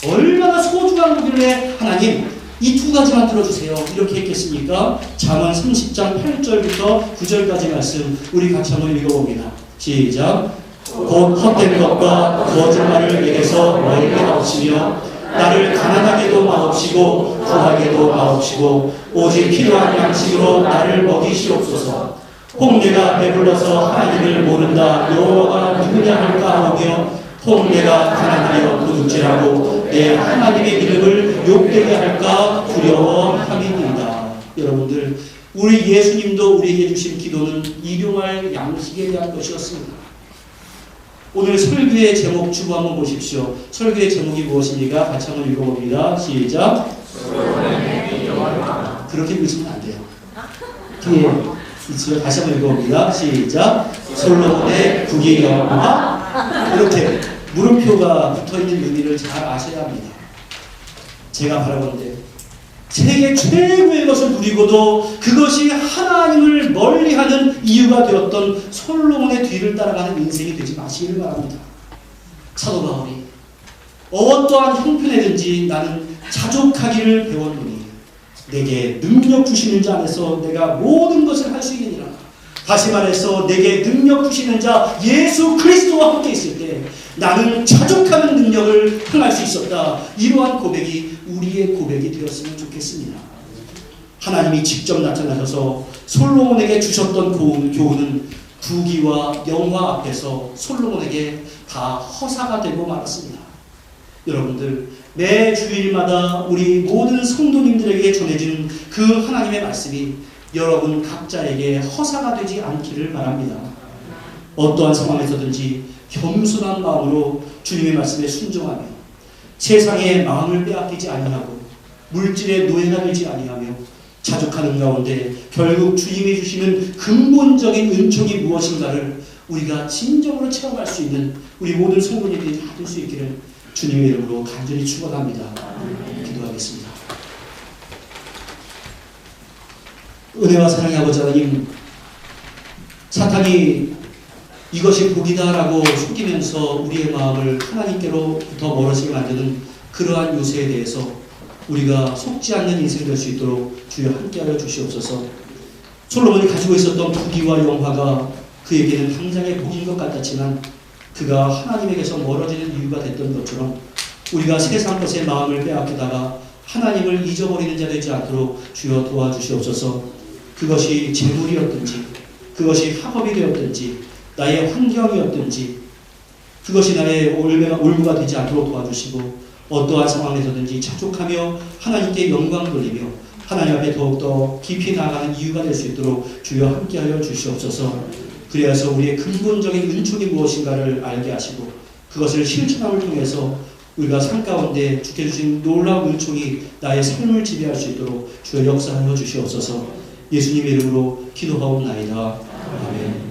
얼마나 소중한 거길래 하나님 이 두 가지만 들어주세요 이렇게 했겠습니까? 잠언 30장 8절부터 9절까지 말씀 우리 같이 한번 읽어봅니다. 시작. 곧 헛된 것과 거짓말을 내게서 멀리 하옵시며 나를 가난하게도 마옵시고 부하게도 마옵시고 오직 필요한 양식으로 나를 먹이시옵소서. 혹 내가 배불러서 하나님을 모른다 여호와가 누구냐 할까 하며 혹 내가 가난하여 도둑질하고 내 하나님의 이름을 욕되게 할까 두려워함이니이다. 여러분들 우리 예수님도 우리에게 주신 기도는 일용할 양식에 대한 것이었습니다. 오늘 설교의 제목 주고 한번 보십시오. 설교의 제목이 무엇입니까? 같이 한번 읽어봅니다. 시작. 그렇게 읽으시면 안 돼요. 뒤에 있어요. 다시 한번 읽어봅니다. 시작. 솔로몬의 부귀 영화. 이렇게 물음표가 붙어있는 의미를 잘 아셔야 합니다. 제가 바라보는데 세계 최고의 것을 누리고도 그것이 하나님을 멀리하는 이유가 되었던 솔로몬의 뒤를 따라가는 인생이 되지 마시기를 바랍니다. 사도 바울이 어떠한 형편에든지 나는 자족하기를 배웠노니 내게 능력 주시는 자 안에서 내가 모든 것을 할 수 있느니라. 다시 말해서 내게 능력 주시는 자 예수 그리스도와 함께 있을 때 나는 자족하는 능력을 행할 수 있었다. 이러한 고백이 우리의 고백이 되었으면 좋겠습니다. 하나님이 직접 나타나셔서 솔로몬에게 주셨던 교훈은 부귀와 영화 앞에서 솔로몬에게 다 허사가 되고 말았습니다. 여러분들 매 주일마다 우리 모든 성도님들에게 전해진 그 하나님의 말씀이 여러분 각자에게 허사가 되지 않기를 바랍니다. 어떠한 상황에서든지 겸손한 마음으로 주님의 말씀에 순종하며 세상의 마음을 빼앗기지 아니하고 물질의 노예가 되지 아니하며 자족하는 가운데 결국 주님이 주시는 근본적인 은총이 무엇인가를 우리가 진정으로 체험할 수 있는 우리 모든 성도님들이 다 될 수 있기를 주님의 이름으로 간절히 축원합니다. 기도하겠습니다. 은혜와 사랑의 아버지 하나님, 사탄이 이것이 복이다라고 속이면서 우리의 마음을 하나님께로부터 멀어지게 만드는 그러한 요새에 대해서 우리가 속지 않는 인생 될 수 있도록 주여 함께하여 주시옵소서. 솔로몬이 가지고 있었던 부귀와 영화가 그에게는 당장의 복인 것 같았지만 그가 하나님에게서 멀어지는 이유가 됐던 것처럼 우리가 세상 것에 마음을 빼앗기다가 하나님을 잊어버리는 자 되지 않도록 주여 도와주시옵소서. 그것이 재물이었든지 그것이 학업이 되었든지 나의 환경이었든지 그것이 나의 올무가 되지 않도록 도와주시고 어떠한 상황에서든지 자족하며 하나님께 영광 돌리며 하나님 앞에 더욱더 깊이 나아가는 이유가 될 수 있도록 주여 함께하여 주시옵소서. 그래서 우리의 근본적인 은총이 무엇인가를 알게 하시고 그것을 실천함을 통해서 우리가 삶 가운데 주께 주신 놀라운 은총이 나의 삶을 지배할 수 있도록 주여 역사하여 주시옵소서. 예수님의 이름으로 기도하옵나이다. 아멘.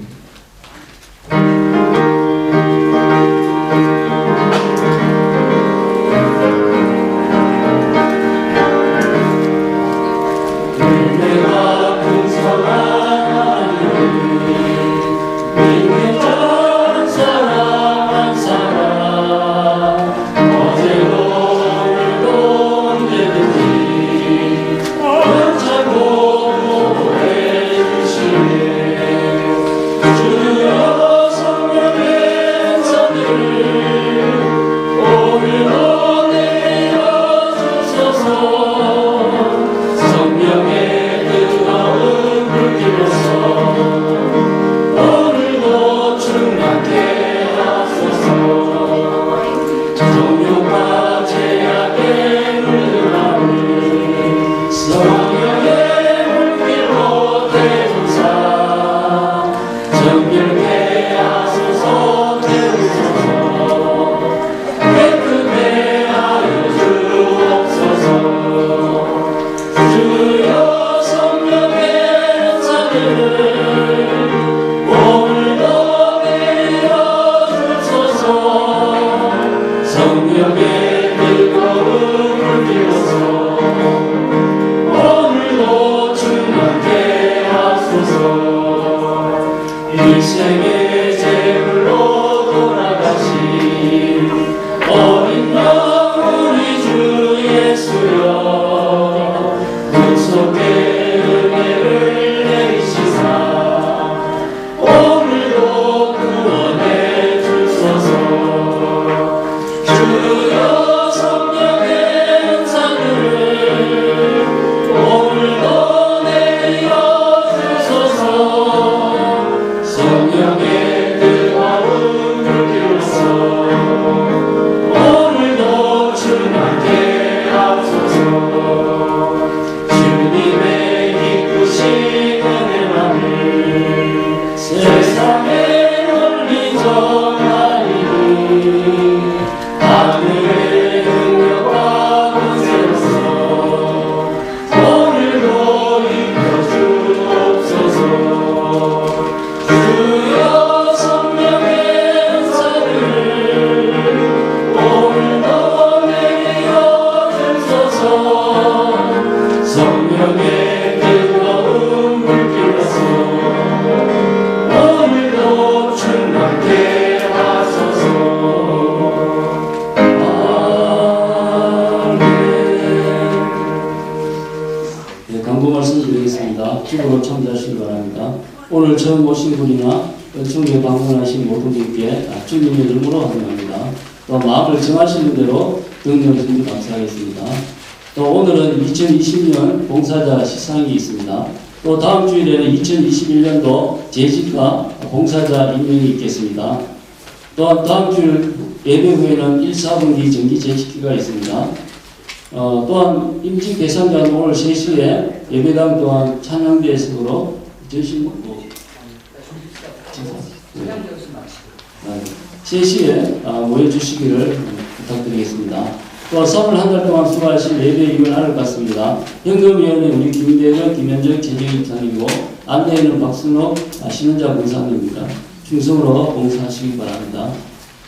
일생의 제물로 돌아가신 어린 양 우리 주 예수여 눈속에 은혜를 내리시사 오늘도 구원해 주소서. 주여 성령의 은사를 오늘도 내려 주소서. 성령의 뜨거운 불길로서 오늘도 충만케 하소서. 주님의 기쁘신 은혜만을 세상에 널리 전하리니 하늘의 능력과 권세로서 오늘도 입혀 주옵소서. 주여 성령의 은사를 오늘도 내려 주소서. 성령의 뜨거운 불길로서 오늘도 충만케 하소서. 아멘. 네, 광고 말씀 드리겠습니다. 주보로 참조하시기 바랍니다. 오늘 처음 오신 분이나 은총교회 방문하신 모든 분께 주님의 이름으로 환영합니다. 또 마음을 정하시는 대로 등록해 주시면 감사하겠습니다. 또 오늘은 2020년 봉사자 시상이 있습니다. 또 다음 주일에는 2021년도 재직과 봉사자 임명이 있겠습니다. 또한 다음 주일 예배 후에는 1, 4분기 정기 재직기가 있습니다. 또한 임직 대상자는 오늘 3시에 예배당 또한 찬양대석으로 주신 3시에 모여주시기를 부탁드리겠습니다. 또 3월 한 달 동안 수고하신 예배임을 알을 같습니다. 현금위원회 우리 김대전, 김현정, 최정희 이사님이고 안내인은 박순옥 신원자 권사님입니다. 충성으로 봉사하시기 바랍니다.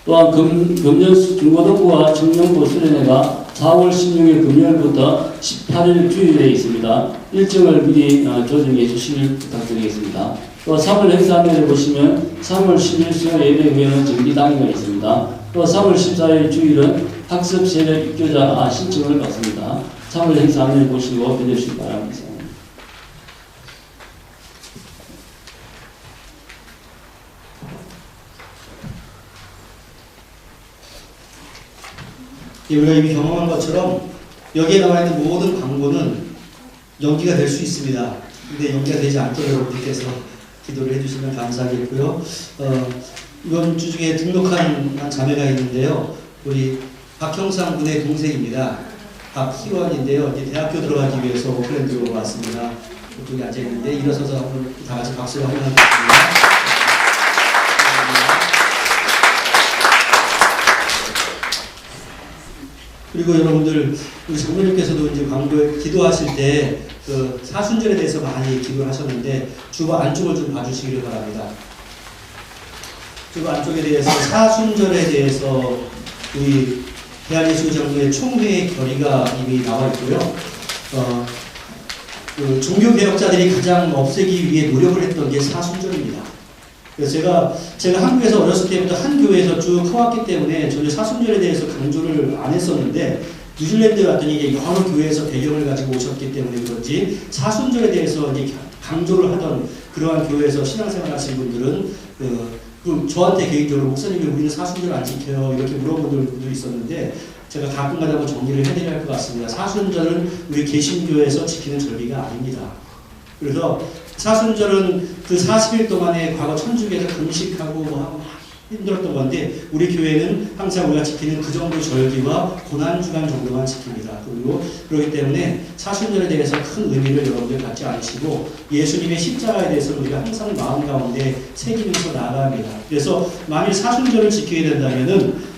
또한 금년 중고등부와 청년부 수련회가 4월 16일 금요일부터 18일 주일에 있습니다. 일정을 미리 조정해 주시길 부탁드리겠습니다. 또 3월 행사안내를 보시면 3월 10일 수요 예배 후에는 정기당회가 있습니다. 또 3월 14일 주일은 학습 세례 입교자 신청을 받습니다. 3월 행사안내를 보시고 배려주시기 바랍니다. 우리가 이미 경험한 것처럼 여기에 나와 있는 모든 광고는 연기가 될 수 있습니다. 근데 연기가 되지 않도록 여러분들께서 기도를 해주시면 감사하겠고요. 이번 주 중에 등록한 한 자매가 있는데요. 우리 박형상 군의 동생입니다. 박희원인데요. 이제 대학교 들어가기 위해서 오클랜드로 왔습니다. 그쪽에 앉아있는데 일어서서 한번 다 같이 박수로 환영하겠습니다. 그리고 여러분들 우리 장로님께서도 이제 광고에 기도하실 때 그 사순절에 대해서 많이 기도를 하셨는데 주보 안쪽을 좀 봐주시기를 바랍니다. 주보 안쪽에 대해서 사순절에 대해서 우리 대한예수장로의 총회의 결의가 이미 나와 있고요. 그 종교개혁자들이 가장 없애기 위해 노력을 했던 게 사순절입니다. 그래서 제가 한국에서 어렸을 때부터 한 교회에서 쭉 커왔기 때문에 전혀 사순절에 대해서 강조를 안 했었는데 뉴질랜드에 왔더니 여러 교회에서 배경을 가지고 오셨기 때문에 그런지 사순절에 대해서 이제 강조를 하던 그러한 교회에서 신앙생활 하신 분들은 그럼 저한테 개인적으로 목사님이 우리는 사순절 안 지켜요 이렇게 물어본 분들도 있었는데 제가 가끔가다 한번 정리를 해드려야 할 것 같습니다. 사순절은 우리 개신교에서 지키는 절기가 아닙니다. 그래서 사순절은 그 40일 동안에 과거 천주교에서 금식하고 힘들었던 건데 우리 교회는 항상 우리가 지키는 그 정도 절기와 고난주간 정도만 지킵니다. 그리고 그렇기 때문에 사순절에 대해서 큰 의미를 여러분들 갖지 않으시고 예수님의 십자가에 대해서 우리가 항상 마음 가운데 새기면서 나아가야 합니다. 그래서 만일 사순절을 지키게 된다면은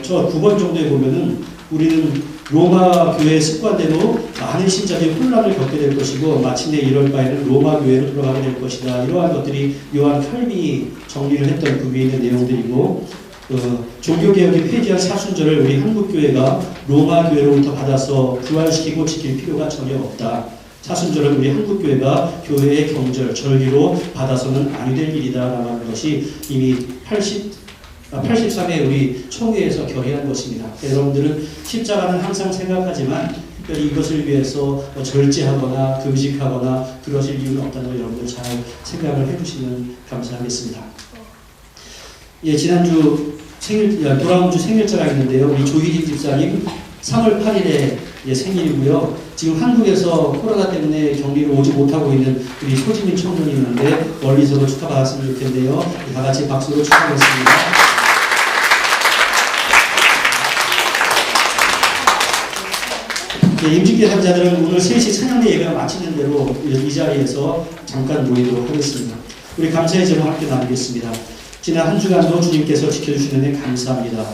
저 9번 정도에 보면은 우리는 로마 교회의 습관대로 많은 신자들이 혼란을 겪게 될 것이고 마침내 이럴 바에는 로마 교회로 돌아가게 될 것이다. 이러한 것들이 요한 켈빈이 정리를 했던 그 위에 있는 내용들이고 종교개혁이 폐지한 사순절을 우리 한국교회가 로마 교회로부터 받아서 부활시키고 지킬 필요가 전혀 없다. 사순절은 우리 한국교회가 교회의 경절, 절기로 받아서는 아니 될 일이다 라는 것이 이미 83회 우리 총회에서 결의한 것입니다. 여러분들은 십자가는 항상 생각하지만 특별히 이것을 위해서 절제하거나 금식하거나 그러실 이유는 없다는 걸 여러분들 잘 생각을 해주시면 감사하겠습니다. 예, 지난주 돌아온 주 생일자가 있는데요. 우리 조희진 집사님 3월 8일에 생일이고요. 지금 한국에서 코로나 때문에 격리로 오지 못하고 있는 우리 소지민 청년이 있는데 멀리서도 축하받았으면 좋겠는데요. 다 같이 박수로 축하하겠습니다. 임직계 상자들은 오늘 3시 찬양대 예배가 마치는 대로 이 자리에서 잠깐 모이도록 하겠습니다. 우리 감사의 제목 함께 나누겠습니다. 지난 한 주간도 주님께서 지켜주시는 데 감사합니다.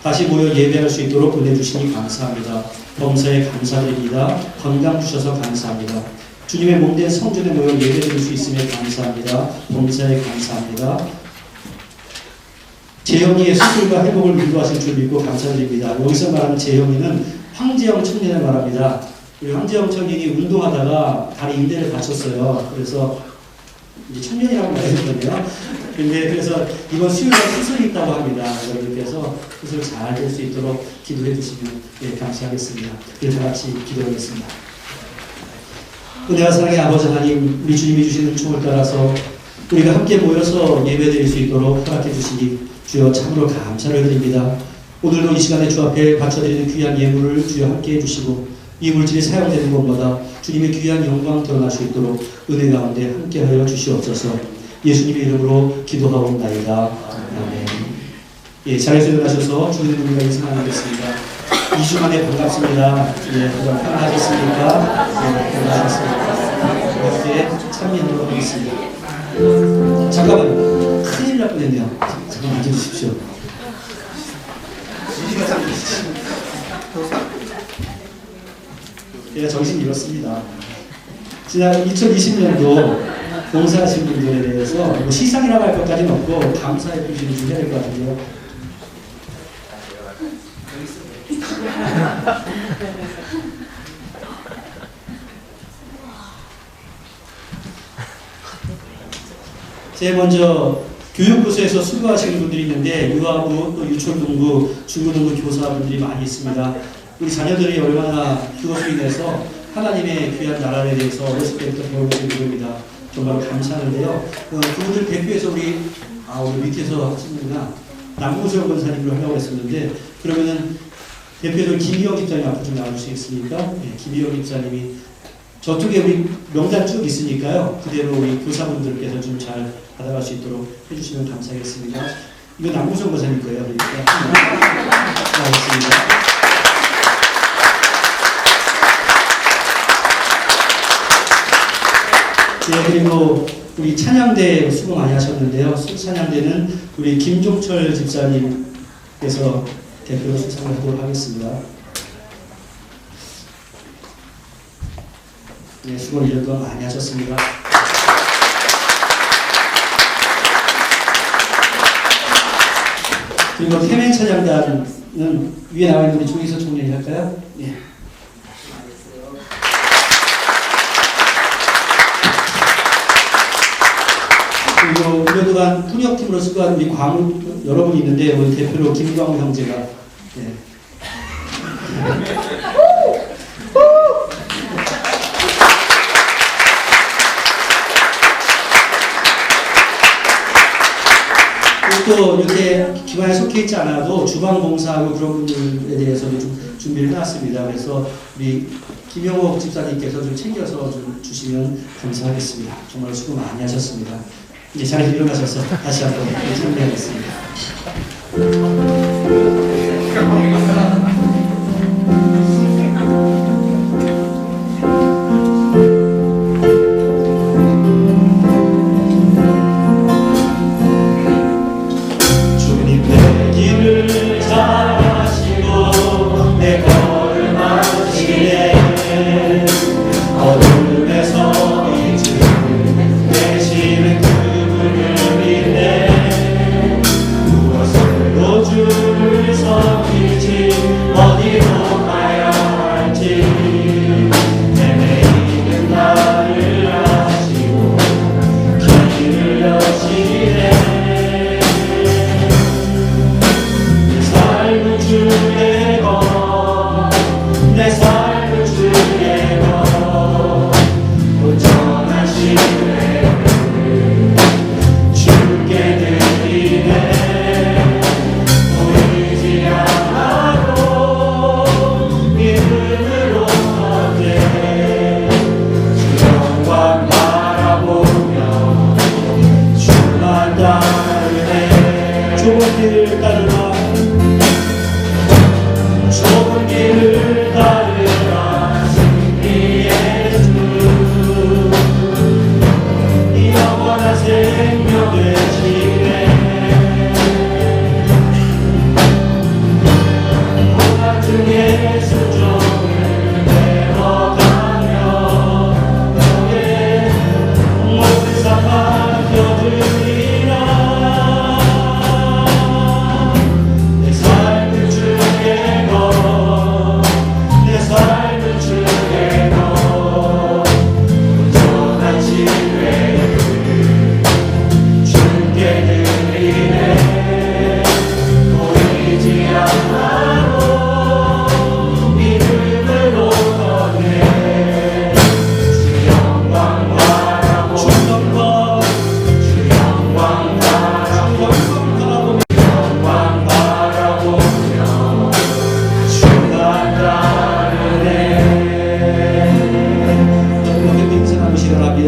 다시 모여 예배할 수 있도록 은혜 주시니 감사합니다. 범사에 감사드립니다. 건강 주셔서 감사합니다. 주님의 몸된 성전에 모여 예배드릴 수 있음에 감사합니다. 범사에 감사합니다. 재영이의 수술과 회복을 인도하실 줄 믿고 감사드립니다. 여기서 말하는 재영이는 황재영 청년을 말합니다. 우리 황재영 청년이 운동하다가 다리 인대를 다쳤어요. 그래서 이제 청년이라고 말했거든요. 근데 그래서 이번 수요일에 수술이 있다고 합니다. 여러분께서 수술 잘 될 수 있도록 기도해 주시면 감사하겠습니다. 그래서 다 같이 기도하겠습니다. 은혜와 사랑의 아버지 하나님, 우리 주님이 주시는 은총을 따라서 우리가 함께 모여서 예배드릴 수 있도록 허락해 주시니 주여 참으로 감사를 드립니다. 오늘도 이 시간에 주 앞에 바쳐드리는 귀한 예물을 주여 함께 해주시고 이 물질이 사용되는 것마다 주님의 귀한 영광 드러날 수 있도록 은혜 가운데 함께하여 주시옵소서. 예수님의 이름으로 기도하옵나이다. 아멘. 예, 자리에서 일어나셔서 주님의 우리가 인사 나누겠습니다. 2주 만에 반갑습니다. 예, 편안하셨습니까? 예, 편안하셨습니까? 이렇게 참여하도록 하겠습니다. 잠깐만요. 큰일 날 뻔했네요. 잠깐만 앉아주십시오. 제가 정신 잃었습니다. 지난 2020년도 봉사하신 분들에 대해서 뭐 시상이라고 할 것까지는 없고 감사의 표시를 좀 해야 될 것 같은데요. 제일 먼저 교육부서에서 수고하시는 분들이 있는데 유아부, 또 유초등부, 중고등부 교사분들이 많이 있습니다. 우리 자녀들이 얼마나 그것으로 인해서 하나님의 귀한 나라에 대해서 어렸을 때부터 배우게 됩니다. 정말 감사하는데요. 그분들 대표해서 우리 밑에서 하시는구나. 남궁석 권사님으로 하려고 했었는데, 그러면은 대표도 김희영 집사님 앞으로 좀 나와주시겠습니까? 네, 김희영 집사님이 저쪽에 우리 명단 쭉 있으니까요. 그대로 우리 교사분들께서 좀 잘 받아갈 수 있도록 해주시면 감사하겠습니다. 이거 남궁석 권사님 거예요. 그러니까. 고맙습니다. 네, 그리고 우리 찬양대 수고 많이 하셨는데요. 찬양대는 우리 김종철 집사님께서 대표로 수상을 하도록 하겠습니다. 네, 수고를 1년 동안 많이 하셨습니다. 그리고 태민 찬양단은 위에 나와 있는 우리 조희서 총장이 할까요? 네. 그리고 1년 동안 훈역팀으로 수고한 우리 광우 여러분이 있는데 오늘 대표로 김광우 형제가 네. 또 이렇게 기관에 속해 있지 않아도 주방 봉사하고 그런 분들에 대해서도 좀 준비를 해놨습니다. 그래서 우리 김영옥 집사님께서 좀 챙겨서 좀 주시면 감사하겠습니다. 정말 수고 많이 하셨습니다. 이제 자리에서 일어나셔서 다시 한번 준비하겠습니다.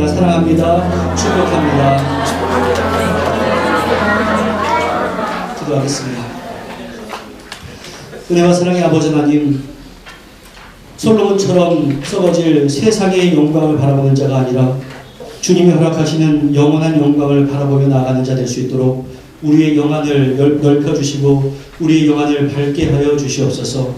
사랑합니다. 축복합니다. 기도하겠습니다. 은혜와 사랑의 아버지 하나님, 솔로몬처럼 썩어질 세상의 영광을 바라보는 자가 아니라 주님이 허락하시는 영원한 영광을 바라보며 나아가는 자 될 수 있도록 우리의 영안을 넓혀주시고 우리의 영안을 밝게 하여 주시옵소서.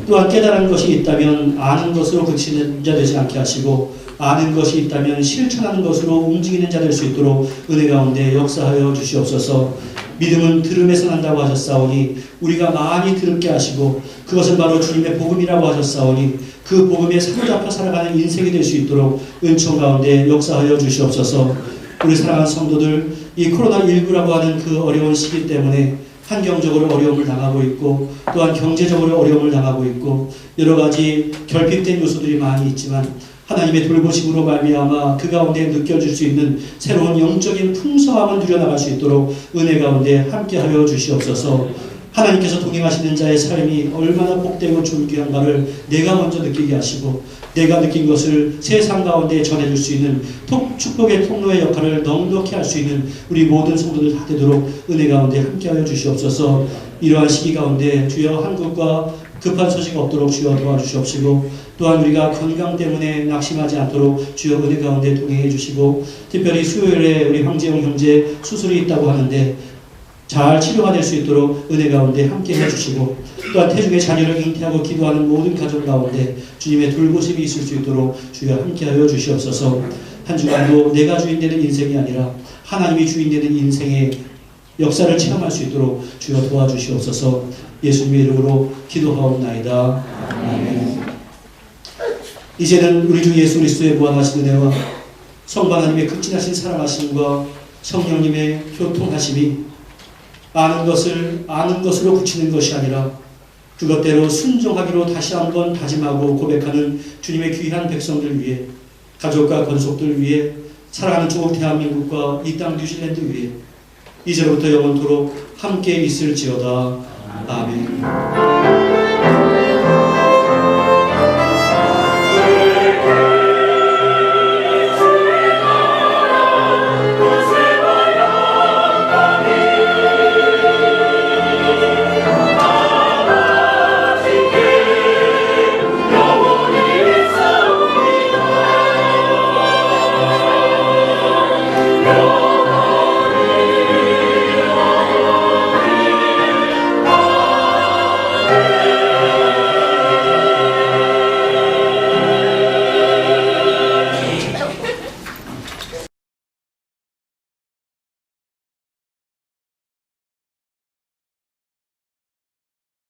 또한 깨달은 것이 있다면 아는 것으로 그치는 자 되지 않게 하시고 아는 것이 있다면 실천하는 것으로 움직이는 자 될 수 있도록 은혜 가운데 역사하여 주시옵소서. 믿음은 들음에서 난다고 하셨사오니 우리가 많이 들었게 하시고 그것은 바로 주님의 복음이라고 하셨사오니 그 복음에 사로잡혀 살아가는 인생이 될 수 있도록 은총 가운데 역사하여 주시옵소서. 우리 사랑하는 성도들, 이 코로나19라고 하는 그 어려운 시기 때문에 환경적으로 어려움을 당하고 있고 또한 경제적으로 어려움을 당하고 있고 여러 가지 결핍된 요소들이 많이 있지만 하나님의 돌보심으로 말미암아 그 가운데 느껴질 수 있는 새로운 영적인 풍성함을 누려나갈 수 있도록 은혜 가운데 함께하여 주시옵소서. 하나님께서 동행하시는 자의 삶이 얼마나 복되고 존귀한가를 내가 먼저 느끼게 하시고 내가 느낀 것을 세상 가운데 전해줄 수 있는 축복의 통로의 역할을 넉넉히 할 수 있는 우리 모든 성도들 다 되도록 은혜 가운데 함께하여 주시옵소서. 이러한 시기 가운데 주여 한국과 급한 소식 없도록 주여 도와주시옵시고 또한 우리가 건강 때문에 낙심하지 않도록 주여 은혜 가운데 동행해 주시고 특별히 수요일에 우리 황재용 형제 수술이 있다고 하는데 잘 치료가 될 수 있도록 은혜 가운데 함께 해주시고 또한 태중의 자녀를 잉태하고 기도하는 모든 가족 가운데 주님의 돌보심이 있을 수 있도록 주여 함께하여 주시옵소서. 한 주간도 내가 주인 되는 인생이 아니라 하나님이 주인 되는 인생의 역사를 체험할 수 있도록 주여 도와주시옵소서. 예수님의 이름으로 기도하옵나이다. 아멘. 이제는 우리 주 예수 그리스도의 무한하신 은혜와 성부 하나님의 극진하신 사랑하심과 성령님의 교통하심이 아는 것을 아는 것으로 그치는 것이 아니라 그것대로 순종하기로 다시 한번 다짐하고 고백하는 주님의 귀한 백성들 위해 가족과 권속들 위해 사랑하는 조국 대한민국과 이 땅 뉴질랜드 위해 이제로부터 영원토록 함께 있을지어다. 아멘.